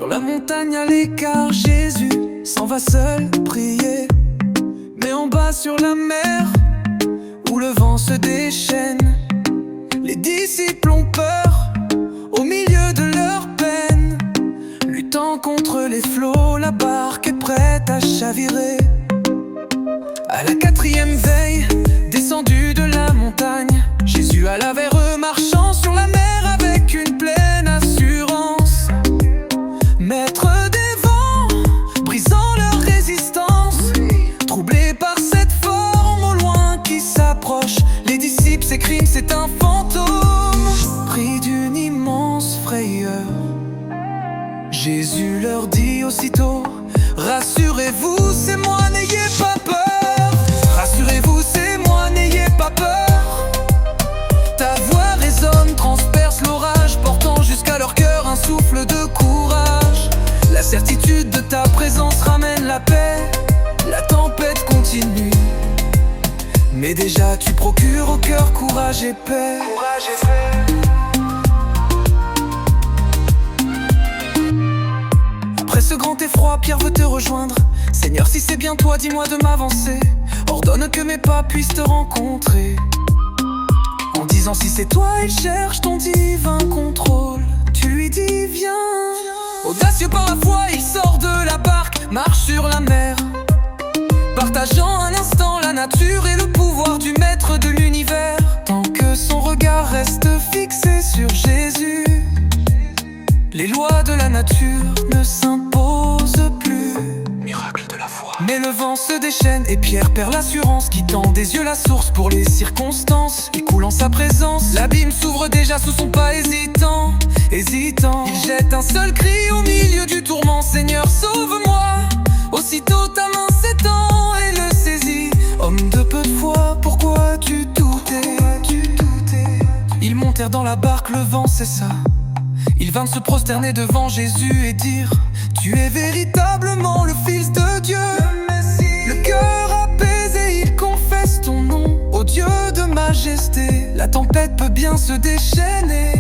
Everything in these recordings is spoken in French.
Sur la montagne à l'écart, Jésus s'en va seul prier. Mais en bas sur la mer, où le vent se déchaîne, les disciples ont peur, au milieu de leur peine. Luttant contre les flots, la barque est prête à chavirer. À la 4e veille, descendu de la montagne, Jésus alla vers eux, marchant sur la mer avec une pleine assurance. Maître des vents, brisant leur résistance, troublés par cette forme au loin qui s'approche, les disciples s'écrient, c'est un fantôme. Pris d'une immense frayeur, Jésus leur dit aussitôt: rassurez-vous, c'est moi, n'ayez pas peur. Rassurez-vous, c'est moi, n'ayez pas peur. Ta voix résonne, transperce l'orage, portant jusqu'à leur cœur un souffle de courage. La certitude de ta présence ramène la paix. La tempête continue, mais déjà tu procures au cœur courage et paix. Courage et paix. Après ce grand effroi, Pierre veut te rejoindre. Seigneur, si c'est bien toi, dis-moi de m'avancer. Ordonne que mes pas puissent te rencontrer. En disant si c'est toi, il cherche ton divin contrôle. Tu lui dis viens. Audacieux par la foi, il sort de la barque, marche sur la mer, partageant un instant la nature et le pouvoir du maître de l'univers. Tant que son regard reste fixé sur Jésus, les lois de la nature ne s'imposent plus. Miracle de la foi. Mais le vent se déchaîne et Pierre perd l'assurance, quittant des yeux la source pour les circonstances qui coulent en sa présence. L'abîme s'ouvre déjà sous son pas hésitant, hésitant. Il jette un seul cri au milieu du tourment: Seigneur, sauve-moi. Aussitôt ta main s'étend et le saisit. Homme de peu de foi, pourquoi tu doutais? Ils montèrent dans la barque, le vent cessa. Ils vinrent se prosterner devant Jésus et dire: tu es véritablement le Fils de Dieu, le Messie. Le cœur apaisé, ils confessent ton nom, ô Dieu de majesté. La tempête peut bien se déchaîner.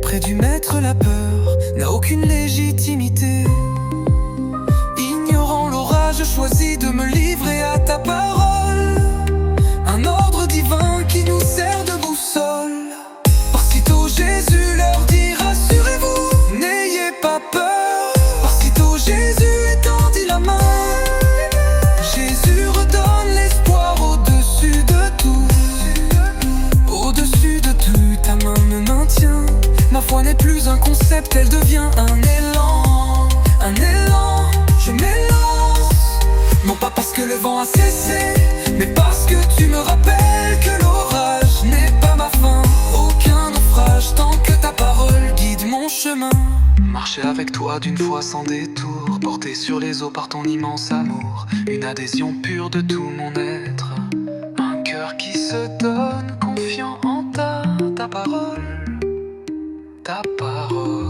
Près du Maître, la peur n'a aucune légitimité. Ignorant l'orage, je choisis de me livrer à ta parole, un ordre divin qui nous sert de boussole. Aussitôt Jésus leur dit: rassurez-vous, n'ayez pas peur. Aussitôt Jésus étendit la main. Jésus redonne l'espoir au-dessus de tout. Au-dessus de tout, ta main me maintient. Ma foi n'est plus un concept, elle devient un élan. Un élan, je m'élance. Non pas parce que le vent a cessé, mais parce que tu me rappelles que l'orage n'est pas ma fin. Aucun naufrage tant que ta parole guide mon chemin. Marcher avec toi d'une foi sans détour, porté sur les eaux par ton immense amour. Une adhésion pure de tout mon être, un cœur qui se donne confiant en ta parole. Ta parole.